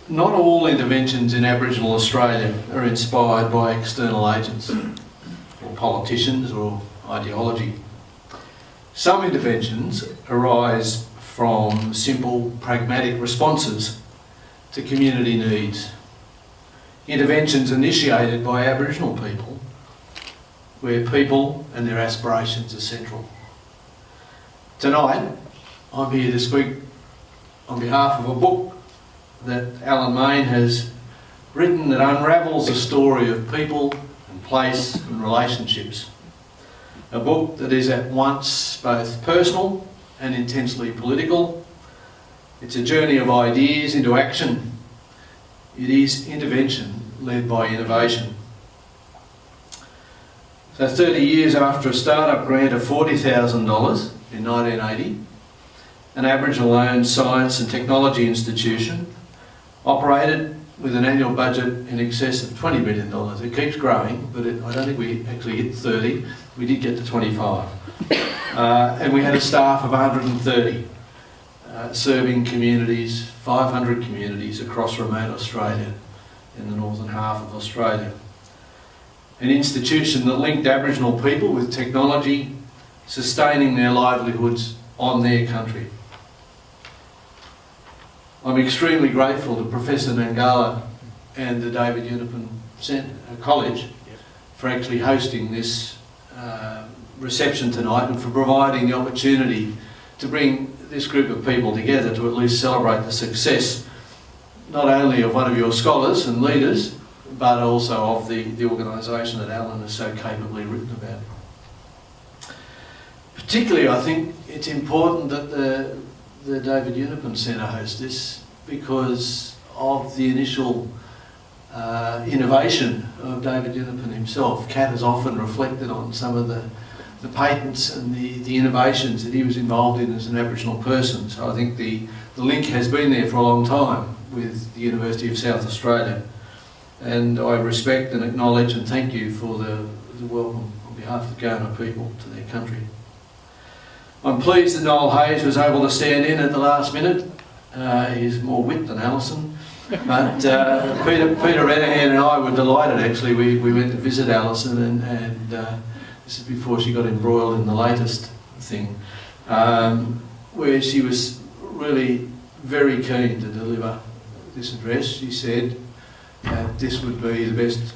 Not all interventions in Aboriginal Australia are inspired by external agents or politicians or ideology. Some interventions arise from simple, pragmatic responses to community needs. Interventions initiated by Aboriginal people, where people and their aspirations are central. Tonight, I'm here to speak on behalf of a book that Alan Mayne has written that unravels the story of people and place and relationships. A book that is at once both personal and intensely political. It's a journey of ideas into action. It is intervention led by innovation. So 30 years after a start-up grant of $40,000 in 1980, an Aboriginal-owned science and technology institution operated with an annual budget in excess of $20 million. It keeps growing, but I don't think we actually hit 30. We did get to 25. And we had a staff of 130, serving communities, 500 communities across remote Australia, in the northern half of Australia. An institution that linked Aboriginal people with technology, sustaining their livelihoods on their country. I'm extremely grateful to Professor Nangala and the David Unipen College for actually hosting this reception tonight and for providing the opportunity to bring this group of people together to at least celebrate the success not only of one of your scholars and leaders, but also of the organisation that Alan has so capably written about. Particularly, I think it's important that the David Unipen Centre hosts this because of the initial innovation of David Unipen himself. Kat has often reflected on some of the patents and the innovations that he was involved in as an Aboriginal person. So I think the link has been there for a long time with the University of South Australia. And I respect and acknowledge and thank you for the welcome on behalf of the Kaurna people to their country. I'm pleased that Noel Hayes was able to stand in at the last minute. He's more wit than Alison. But Peter Renahan and I were delighted actually. We went to visit Alison and this is before she got embroiled in the latest thing, where she was really very keen to deliver this address. She said that this would be the best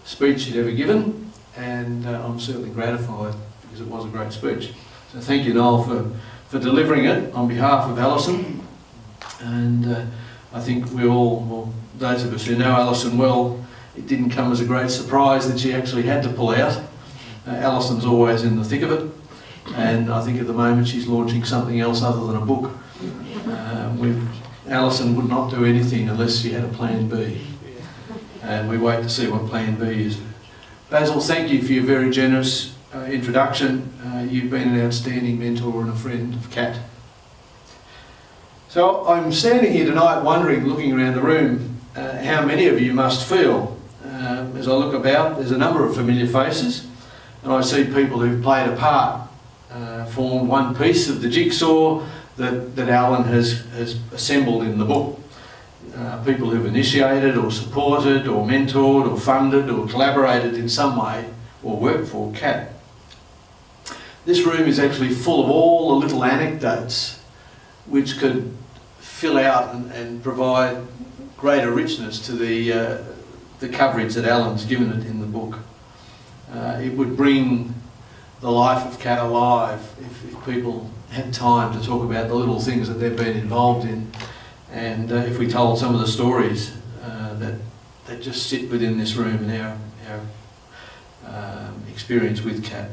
speech she'd ever given, and I'm certainly gratified because it was a great speech. So thank you, Noel, for delivering it on behalf of Alison. And I think we all, well, those of us who know Alison well, it didn't come as a great surprise that she actually had to pull out. Alison's always in the thick of it, and I think at the moment she's launching something else other than a book. Alison would not do anything unless she had a plan B, and we wait to see what plan B is. Basil, thank you for your very generous introduction. You've been an outstanding mentor and a friend of Kat. So I'm standing here tonight wondering, looking around the room, how many of you must feel. As I look about, there's a number of familiar faces, and I see people who've played a part, formed one piece of the jigsaw that Alan has assembled in the book. People who've initiated or supported or mentored or funded or collaborated in some way or worked for Kat. This room is actually full of all the little anecdotes which could fill out and provide greater richness to the coverage that Alan's given it in the book. It would bring the life of Kat alive if people had time to talk about the little things that they've been involved in, and if we told some of the stories that just sit within this room and our experience with Kat.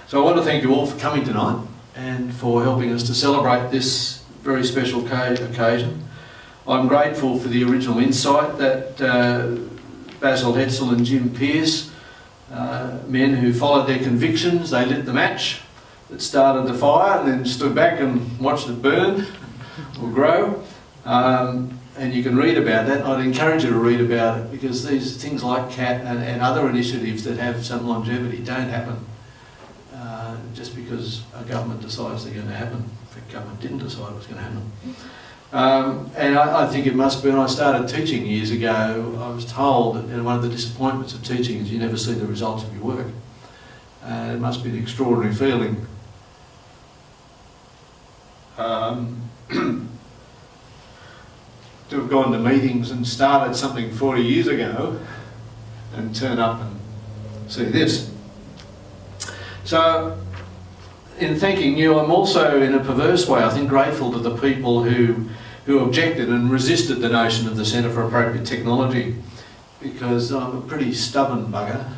So I want to thank you all for coming tonight and for helping us to celebrate this very special occasion. I'm grateful for the original insight that Basil Hetzel and Jim Pearce, men who followed their convictions, they lit the match that started the fire and then stood back and watched it burn or grow. And you can read about that. I'd encourage you to read about it because these things like Kat and other initiatives that have some longevity don't happen just because a government decides they're going to happen. In fact, government didn't decide it was going to happen. And I think it must be, when I started teaching years ago, I was told that one of the disappointments of teaching is you never see the results of your work. It must be an extraordinary feeling. To have gone to meetings and started something 40 years ago and turn up and see this. So, in thanking you, I'm also, in a perverse way, I think, grateful to the people who objected and resisted the notion of the Centre for Appropriate Technology, because I'm a pretty stubborn bugger,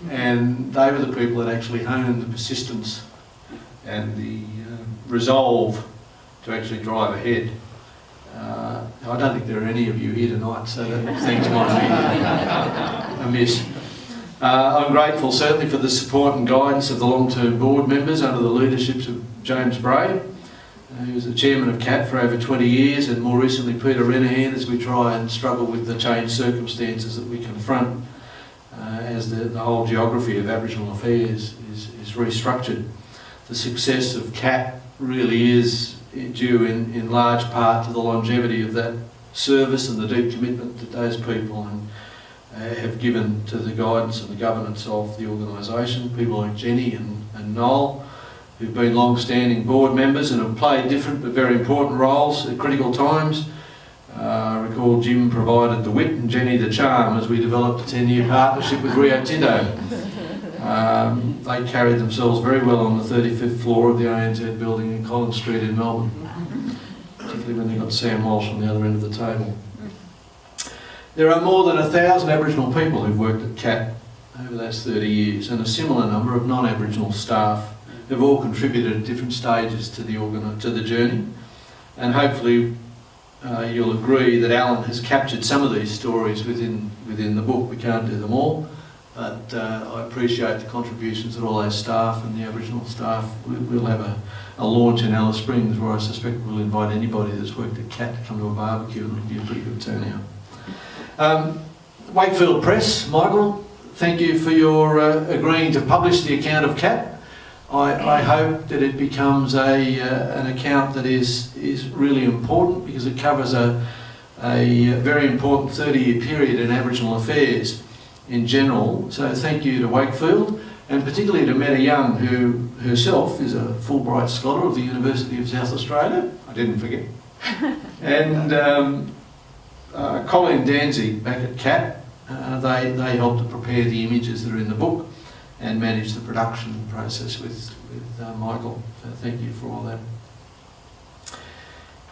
and they were the people that actually honed the persistence and the resolve to actually drive ahead. I don't think there are any of you here tonight, so that things might be amiss. I'm grateful certainly for the support and guidance of the long-term board members under the leadership of James Bray, who was the chairman of CAT for over 20 years, and more recently Peter Renahan, as we try and struggle with the changed circumstances that we confront as the whole geography of Aboriginal affairs is restructured. The success of CAT really is due in large part to the longevity of that service and the deep commitment that those people have given to the guidance and the governance of the organisation. People like Jenny and Noel, who've been long-standing board members and have played different but very important roles at critical times. I recall Jim provided the wit and Jenny the charm as we developed a 10-year partnership with Rio Tinto. They carried themselves very well on the 35th floor of the ANZ building in Collins Street in Melbourne, particularly when they got Sam Walsh on the other end of the table. There are more than 1,000 Aboriginal people who've worked at CAT over those 30 years, and a similar number of non-Aboriginal staff who've all contributed at different stages to the journey. And hopefully you'll agree that Alan has captured some of these stories within the book. We can't do them all, but I appreciate the contributions of all those staff and the Aboriginal staff. We'll have a launch in Alice Springs where I suspect we'll invite anybody that's worked at CAT to come to a barbecue, and it'll be a pretty good turnout. Wakefield Press, Michael, thank you for your agreeing to publish the account of CAT. I hope that it becomes an account that is really important, because it covers a very important 30-year period in Aboriginal affairs in general. So thank you to Wakefield, and particularly to Meta Young, who herself is a Fulbright Scholar of the University of South Australia. I didn't forget. And Colin Danzig back at CAT, they helped to prepare the images that are in the book and manage the production process with Michael. So thank you for all that.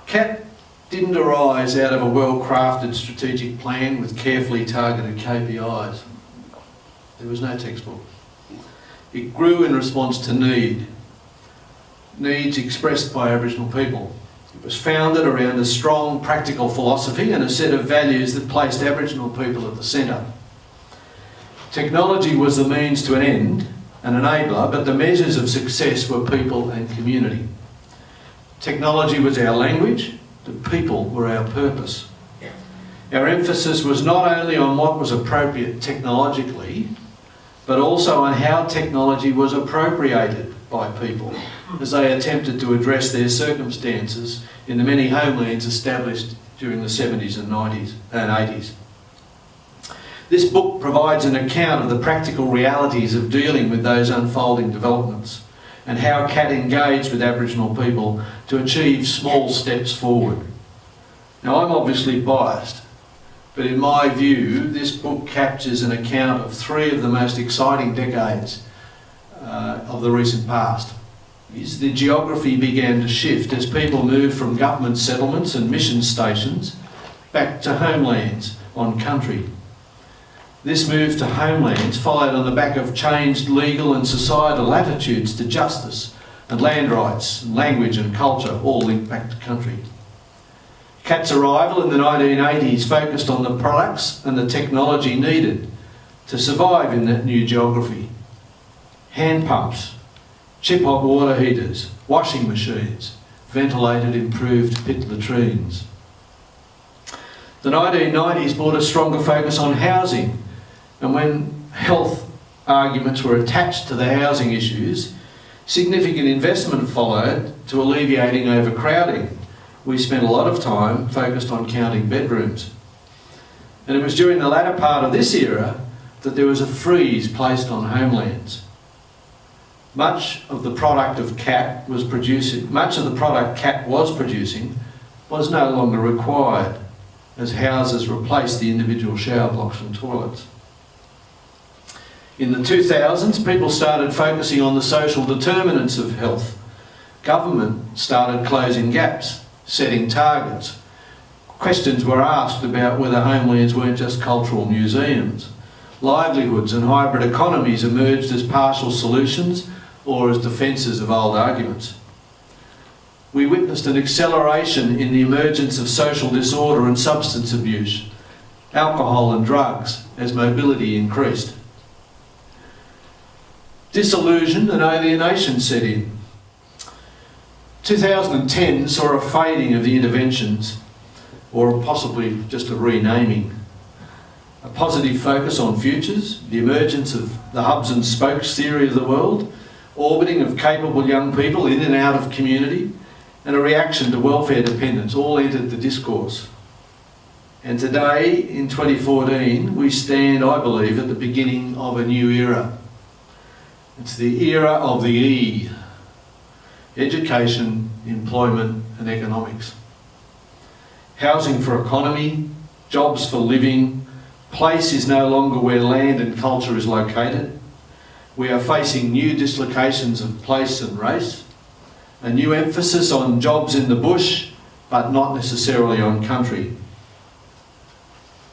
CAT didn't arise out of a well-crafted strategic plan with carefully targeted KPIs. There was no textbook. It grew in response to needs expressed by Aboriginal people. It was founded around a strong practical philosophy and a set of values that placed Aboriginal people at the centre. Technology was the means to an end, an enabler, but the measures of success were people and community. Technology was our language, the people were our purpose. Our emphasis was not only on what was appropriate technologically, but also on how technology was appropriated by people as they attempted to address their circumstances in the many homelands established during the 70s and 90s and 80s. This book provides an account of the practical realities of dealing with those unfolding developments and how CAT engaged with Aboriginal people to achieve small steps forward. Now, I'm obviously biased, but in my view, this book captures an account of three of the most exciting decades of the recent past. The geography began to shift as people moved from government settlements and mission stations back to homelands on country. This move to homelands followed on the back of changed legal and societal attitudes to justice and land rights, and language and culture, all linked back to country. CAT's arrival in the 1980s focused on the products and the technology needed to survive in that new geography. Hand pumps, chip hot water heaters, washing machines, ventilated improved pit latrines. The 1990s brought a stronger focus on housing, and when health arguments were attached to the housing issues, significant investment followed to alleviating overcrowding, we spent a lot of time focused on counting bedrooms. And it was during the latter part of this era that there was a freeze placed on homelands. Much of the product CAT was producing was no longer required, as houses replaced the individual shower blocks and toilets. In the 2000s, people started focusing on the social determinants of health. Government started closing gaps, setting targets. Questions were asked about whether homelands weren't just cultural museums. Livelihoods and hybrid economies emerged as partial solutions or as defences of old arguments. We witnessed an acceleration in the emergence of social disorder and substance abuse, alcohol and drugs, as mobility increased. Disillusion and alienation set in. 2010 saw a fading of the interventions, or possibly just a renaming. A positive focus on futures, the emergence of the hubs and spokes theory of the world, orbiting of capable young people in and out of community, and a reaction to welfare dependence all entered the discourse. And today, in 2014, we stand, I believe, at the beginning of a new era. It's the era of the E: education, employment and economics. Housing for economy, jobs for living, place is no longer where land and culture is located. We are facing new dislocations of place and race, a new emphasis on jobs in the bush, but not necessarily on country.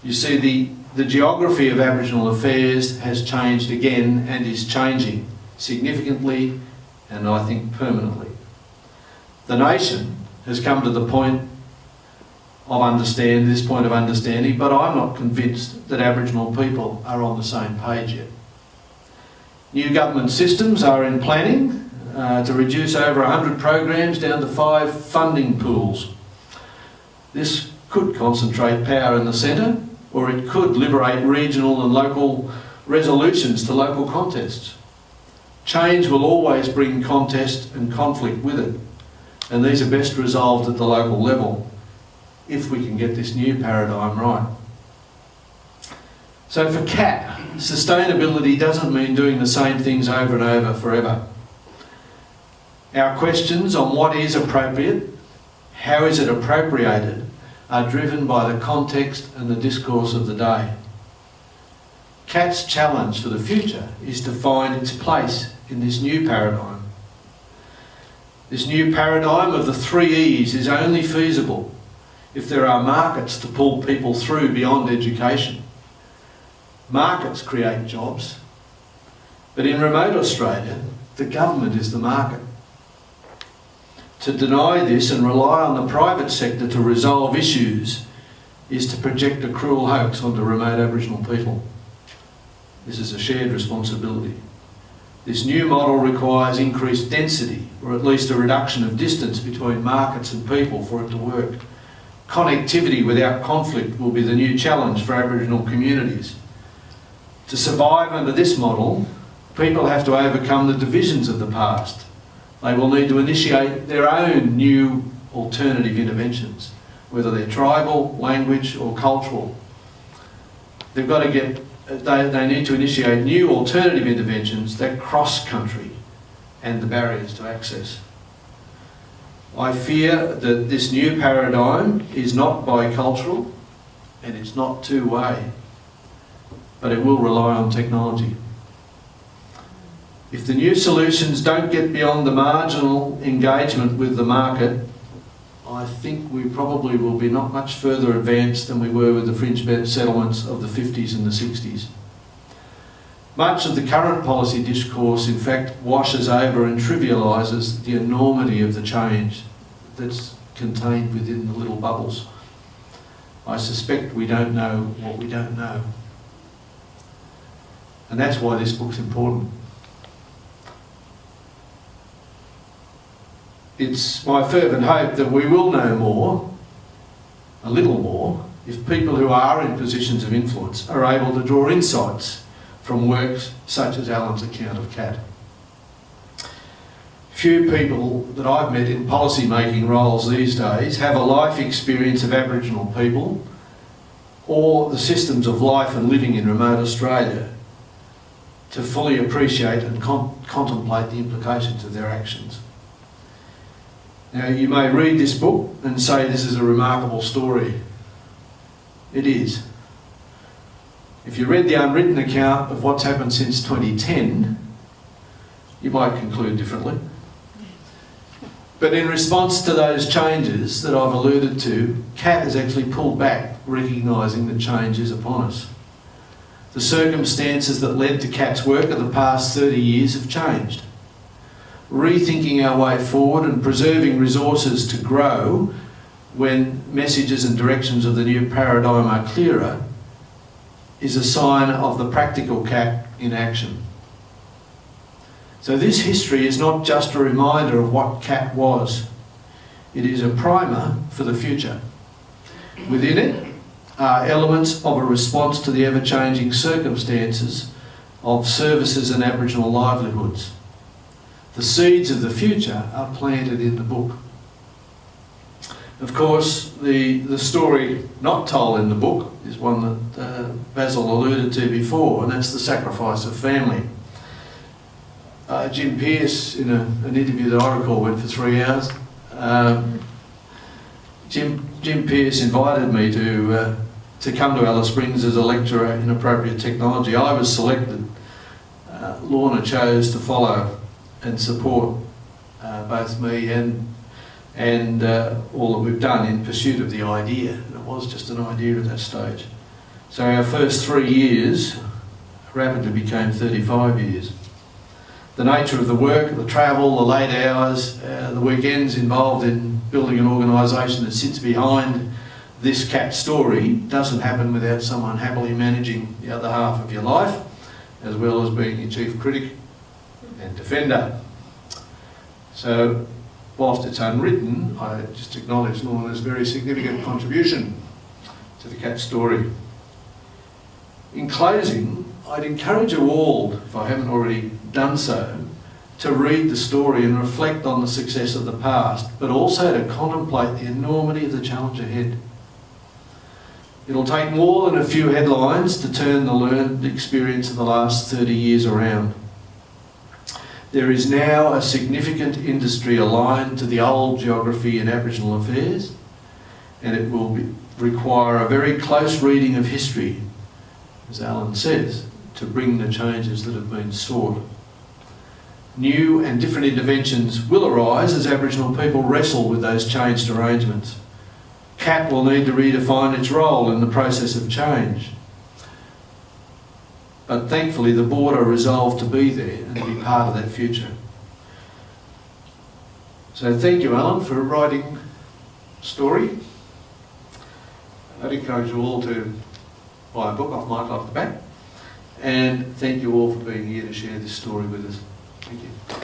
You see, the geography of Aboriginal affairs has changed again and is changing significantly and I think permanently. The nation has come to the point of understanding, but I'm not convinced that Aboriginal people are on the same page yet. New government systems are in planning to reduce over 100 programs down to 5 funding pools. This could concentrate power in the centre, or it could liberate regional and local resolutions to local contests. Change will always bring contest and conflict with it, and these are best resolved at the local level if we can get this new paradigm right. So for CAT, sustainability doesn't mean doing the same things over and over forever. Our questions on what is appropriate, how is it appropriated, are driven by the context and the discourse of the day. CAT's challenge for the future is to find its place in this new paradigm. This new paradigm of the 3 E's is only feasible if there are markets to pull people through beyond education. Markets create jobs, but in remote Australia, the government is the market. To deny this and rely on the private sector to resolve issues is to project a cruel hoax onto remote Aboriginal people. This is a shared responsibility. This new model requires increased density, or at least a reduction of distance between markets and people for it to work. Connectivity without conflict will be the new challenge for Aboriginal communities. To survive under this model, people have to overcome the divisions of the past. They will need to initiate their own new alternative interventions, whether they're tribal, language or cultural. They've got to they need to initiate new alternative interventions that cross country and the barriers to access. I fear that this new paradigm is not bicultural and it's not two-way, but it will rely on technology. If the new solutions don't get beyond the marginal engagement with the market, I think we probably will be not much further advanced than we were with the fringe settlements of the 50s and the 60s. Much of the current policy discourse, in fact, washes over and trivialises the enormity of the change that's contained within the little bubbles. I suspect we don't know what we don't know. And that's why this book's important. It's my fervent hope that we will know more, a little more, if people who are in positions of influence are able to draw insights from works such as Alan's account of CAT. few people that I've met in policy making roles these days have a life experience of Aboriginal people or the systems of life and living in remote Australia to fully appreciate and contemplate the implications of their actions. Now, you may read this book and say this is a remarkable story. It is. If you read the unwritten account of what's happened since 2010, you might conclude differently. But in response to those changes that I've alluded to, CAT has actually pulled back, recognising the change is upon us. The circumstances that led to CAT's work of the past 30 years have changed. Rethinking our way forward and preserving resources to grow when messages and directions of the new paradigm are clearer is a sign of the practical CAT in action. So this history is not just a reminder of what CAT was. It is a primer for the future. Within it are elements of a response to the ever-changing circumstances of services and Aboriginal livelihoods. The seeds of the future are planted in the book. Of course, the story not told in the book is one that Basil alluded to before, and that's the sacrifice of family. Jim Pearce, in an interview that I recall, went for 3 hours. Jim Pearce invited me to come to Alice Springs as a lecturer in appropriate technology. I was selected. Lorna chose to follow and support both me and all that we've done in pursuit of the idea. And it was just an idea at that stage. So our first 3 years rapidly became 35 years. The nature of the work, the travel, the late hours, the weekends involved in building an organisation that sits behind this CAT story doesn't happen without someone happily managing the other half of your life, as well as being your chief critic and defender. So, whilst it's unwritten, I just acknowledge Lorna's very significant contribution to the CAT story. In closing, I'd encourage you all, if I haven't already done so, to read the story and reflect on the success of the past, but also to contemplate the enormity of the challenge ahead. It'll take more than a few headlines to turn the learned experience of the last 30 years around. There is now a significant industry aligned to the old geography in Aboriginal affairs, and it will require a very close reading of history, as Alan says, to bring the changes that have been sought. New and different interventions will arise as Aboriginal people wrestle with those changed arrangements. CAT will need to redefine its role in the process of change. But thankfully the board are resolved to be there and to be part of that future. So thank you, Alan, for writing a story. I'd encourage you all to buy a book off Michael off the back. And thank you all for being here to share this story with us. Thank you.